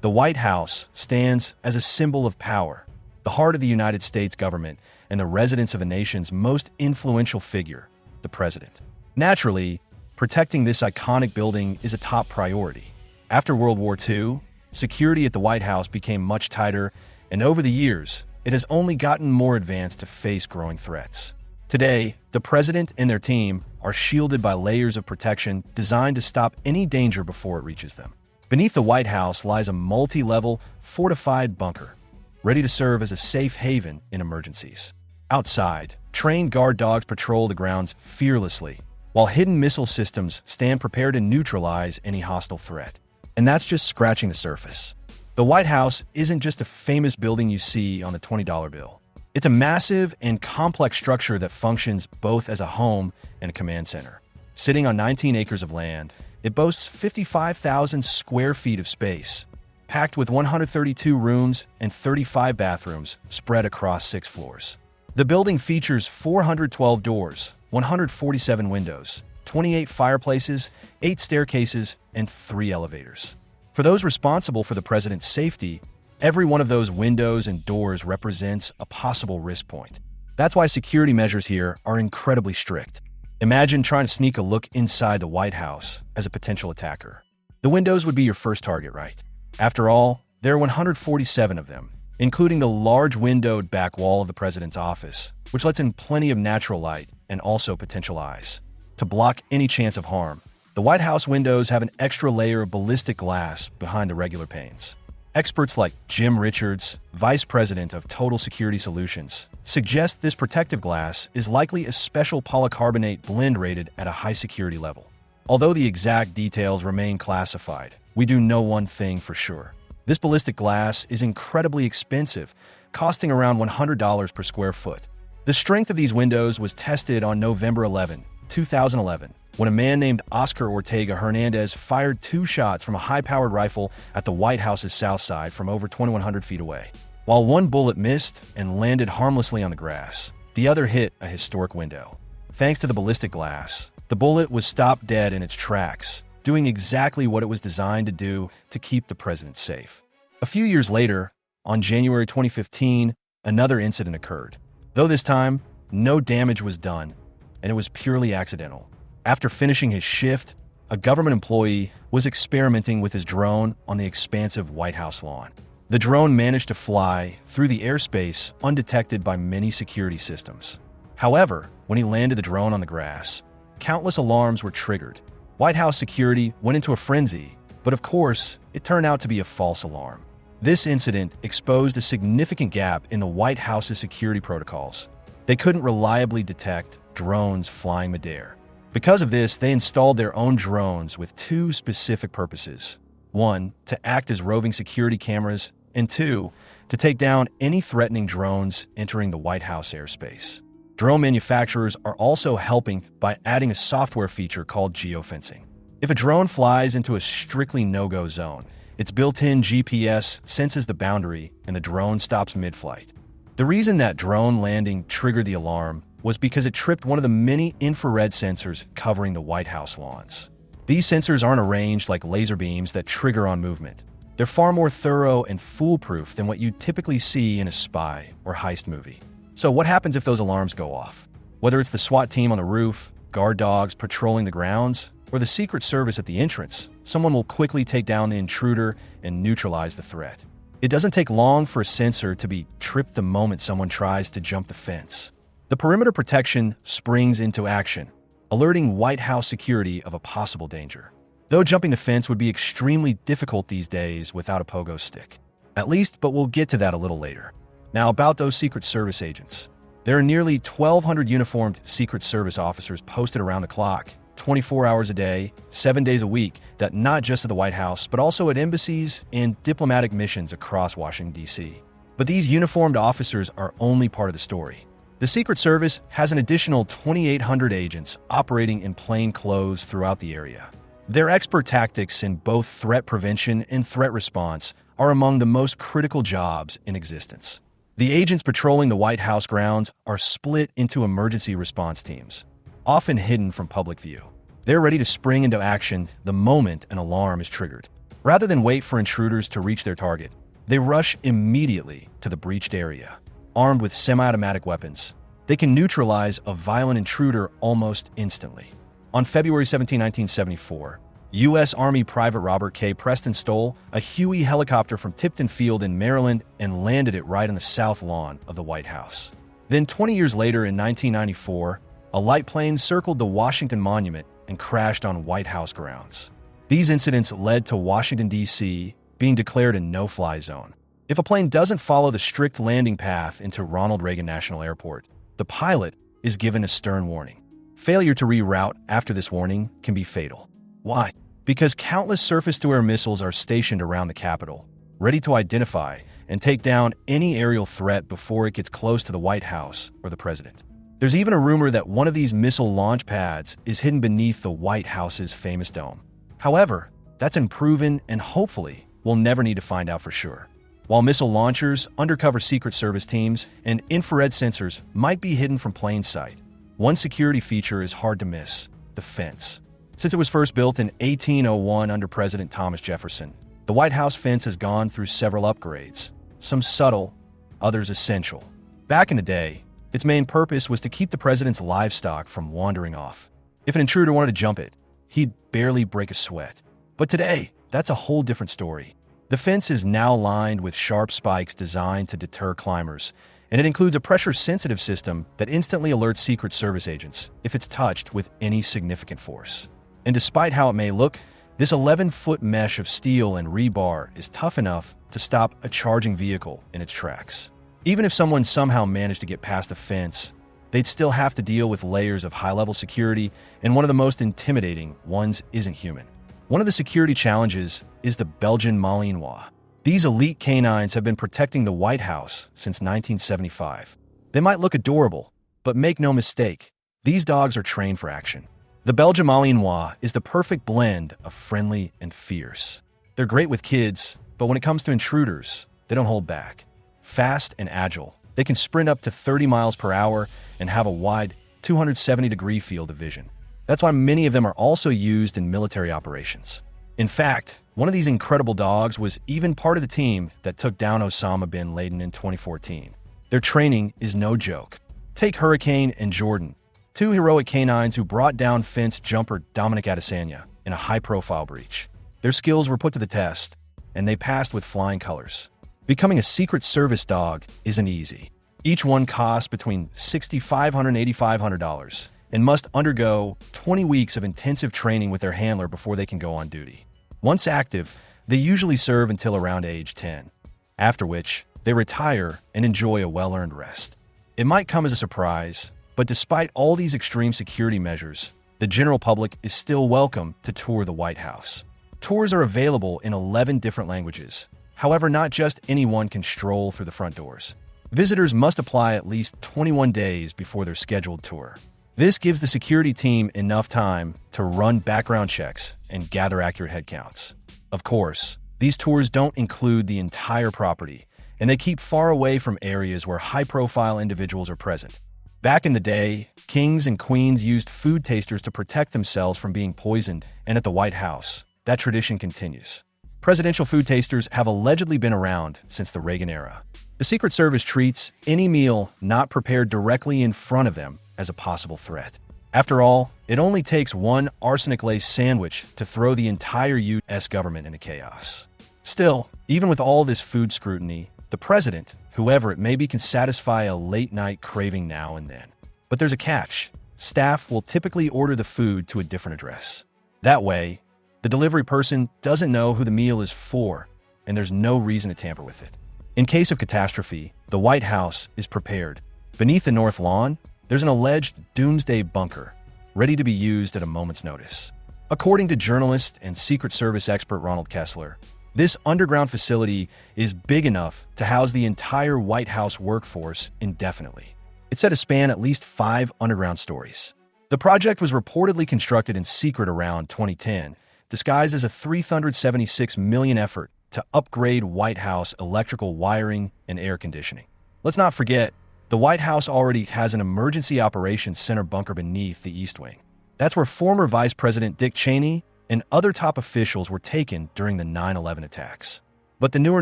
The White House stands as a symbol of power, the heart of the United States government, and the residence of a nation's most influential figure, the president. Naturally, protecting this iconic building is a top priority. After World War II, security at the White House became much tighter, and over the years, it has only gotten more advanced to face growing threats. Today, the president and their team are shielded by layers of protection designed to stop any danger before it reaches them. Beneath the White House lies a multi-level, fortified bunker, ready to serve as a safe haven in emergencies. Outside, trained guard dogs patrol the grounds fearlessly, while hidden missile systems stand prepared to neutralize any hostile threat. And that's just scratching the surface. The White House isn't just a famous building you see on the $20 bill. It's a massive and complex structure that functions both as a home and a command center. Sitting on 19 acres of land, it boasts 55,000 square feet of space, packed with 132 rooms and 35 bathrooms spread across 6 floors. The building features 412 doors, 147 windows, 28 fireplaces, 8 staircases, and 3 elevators. For those responsible for the president's safety, every one of those windows and doors represents a possible risk point. That's why security measures here are incredibly strict. Imagine trying to sneak a look inside the White House as a potential attacker. The windows would be your first target, right? After all, there are 147 of them, including the large windowed back wall of the president's office, which lets in plenty of natural light and also potential eyes. To block any chance of harm, the White House windows have an extra layer of ballistic glass behind the regular panes. Experts like Jim Richards, Vice President of Total Security Solutions, suggest this protective glass is likely a special polycarbonate blend rated at a high security level. Although the exact details remain classified, we do know one thing for sure. This ballistic glass is incredibly expensive, costing around $100 per square foot. The strength of these windows was tested on November 11, 2011, when a man named Oscar Ortega Hernandez fired 2 shots from a high-powered rifle at the White House's south side from over 2,100 feet away. While one bullet missed and landed harmlessly on the grass, the other hit a historic window. Thanks to the ballistic glass, the bullet was stopped dead in its tracks, doing exactly what it was designed to do to keep the president safe. A few years later, on January 2015, another incident occurred. Though this time, no damage was done, and it was purely accidental. After finishing his shift, a government employee was experimenting with his drone on the expansive White House lawn. The drone managed to fly through the airspace undetected by many security systems. However, when he landed the drone on the grass, countless alarms were triggered. White House security went into a frenzy, but of course, it turned out to be a false alarm. This incident exposed a significant gap in the White House's security protocols. They couldn't reliably detect drones flying midair. Because of this, they installed their own drones with 2 specific purposes. 1, to act as roving security cameras, and 2, to take down any threatening drones entering the White House airspace. Drone manufacturers are also helping by adding a software feature called geofencing. If a drone flies into a strictly no-go zone, its built-in GPS senses the boundary and the drone stops mid-flight. The reason that drone landing triggered the alarm was because it tripped one of the many infrared sensors covering the White House lawns. These sensors aren't arranged like laser beams that trigger on movement. They're far more thorough and foolproof than what you typically see in a spy or heist movie. So what happens if those alarms go off? Whether it's the SWAT team on the roof, guard dogs patrolling the grounds, or the Secret Service at the entrance, someone will quickly take down the intruder and neutralize the threat. It doesn't take long for a sensor to be tripped the moment someone tries to jump the fence. The perimeter protection springs into action, alerting White House security of a possible danger. Though jumping the fence would be extremely difficult these days without a pogo stick. At least, but we'll get to that a little later. Now about those Secret Service agents. There are nearly 1,200 uniformed Secret Service officers posted around the clock, 24 hours a day, 7 days a week, that not just at the White House, but also at embassies and diplomatic missions across Washington, D.C. But these uniformed officers are only part of the story. The Secret Service has an additional 2,800 agents operating in plain clothes throughout the area. Their expert tactics in both threat prevention and threat response are among the most critical jobs in existence. The agents patrolling the White House grounds are split into emergency response teams, often hidden from public view. They're ready to spring into action the moment an alarm is triggered. Rather than wait for intruders to reach their target, they rush immediately to the breached area. Armed with semi-automatic weapons, they can neutralize a violent intruder almost instantly. On February 17, 1974, U.S. Army Private Robert K. Preston stole a Huey helicopter from Tipton Field in Maryland and landed it right on the south lawn of the White House. Then 20 years later in 1994, a light plane circled the Washington Monument and crashed on White House grounds. These incidents led to Washington, D.C. being declared a no-fly zone. If a plane doesn't follow the strict landing path into Ronald Reagan National Airport, the pilot is given a stern warning. Failure to reroute after this warning can be fatal. Why? Because countless surface-to-air missiles are stationed around the Capitol, ready to identify and take down any aerial threat before it gets close to the White House or the president. There's even a rumor that one of these missile launch pads is hidden beneath the White House's famous dome. However, that's unproven and hopefully we'll never need to find out for sure. While missile launchers, undercover Secret Service teams, and infrared sensors might be hidden from plain sight, one security feature is hard to miss: the fence. Since it was first built in 1801 under President Thomas Jefferson, the White House fence has gone through several upgrades, some subtle, others essential. Back in the day, its main purpose was to keep the president's livestock from wandering off. If an intruder wanted to jump it, he'd barely break a sweat. But today, that's a whole different story. The fence is now lined with sharp spikes designed to deter climbers, and it includes a pressure-sensitive system that instantly alerts Secret Service agents if it's touched with any significant force. And despite how it may look, this 11-foot mesh of steel and rebar is tough enough to stop a charging vehicle in its tracks. Even if someone somehow managed to get past the fence, they'd still have to deal with layers of high-level security, and one of the most intimidating ones isn't human. One of the security challenges is the Belgian Malinois. These elite canines have been protecting the White House since 1975. They might look adorable, but make no mistake, these dogs are trained for action. The Belgian Malinois is the perfect blend of friendly and fierce. They're great with kids, but when it comes to intruders, they don't hold back. Fast and agile, they can sprint up to 30 miles per hour and have a wide 270-degree field of vision. That's why many of them are also used in military operations. In fact, one of these incredible dogs was even part of the team that took down Osama bin Laden in 2014. Their training is no joke. Take Hurricane and Jordan, two heroic canines who brought down fence jumper Dominic Adesanya in a high-profile breach. Their skills were put to the test, and they passed with flying colors. Becoming a Secret Service dog isn't easy. Each one costs between $6,500 and $8,500 and must undergo 20 weeks of intensive training with their handler before they can go on duty. Once active, they usually serve until around age 10, after which they retire and enjoy a well-earned rest. It might come as a surprise, but despite all these extreme security measures, the general public is still welcome to tour the White House. Tours are available in 11 different languages. However, not just anyone can stroll through the front doors. Visitors must apply at least 21 days before their scheduled tour. This gives the security team enough time to run background checks and gather accurate head counts. Of course, these tours don't include the entire property, and they keep far away from areas where high-profile individuals are present. Back in the day, kings and queens used food tasters to protect themselves from being poisoned, and at the White House, that tradition continues. Presidential food tasters have allegedly been around since the Reagan era. The Secret Service treats any meal not prepared directly in front of them as a possible threat. After all, it only takes one arsenic-laced sandwich to throw the entire U.S. government into chaos. Still, even with all this food scrutiny, the president, whoever it may be, can satisfy a late-night craving now and then. But there's a catch. Staff will typically order the food to a different address. That way, the delivery person doesn't know who the meal is for, and there's no reason to tamper with it. In case of catastrophe, the White House is prepared. Beneath the North Lawn, there's an alleged doomsday bunker, ready to be used at a moment's notice. According to journalist and Secret Service expert Ronald Kessler, this underground facility is big enough to house the entire White House workforce indefinitely. It's said to span at least 5 underground stories. The project was reportedly constructed in secret around 2010, disguised as a $376 million effort to upgrade White House electrical wiring and air conditioning. Let's not forget, the White House already has an emergency operations center bunker beneath the East Wing. That's where former Vice President Dick Cheney and other top officials were taken during the 9/11 attacks. But the newer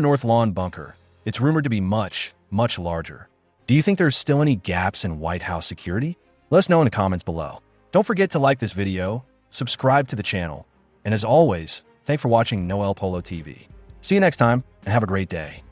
North Lawn bunker, it's rumored to be much, much larger. Do you think there's still any gaps in White House security? Let us know in the comments below. Don't forget to like this video, subscribe to the channel, and as always, thanks for watching Noel Polo TV. See you next time, and have a great day.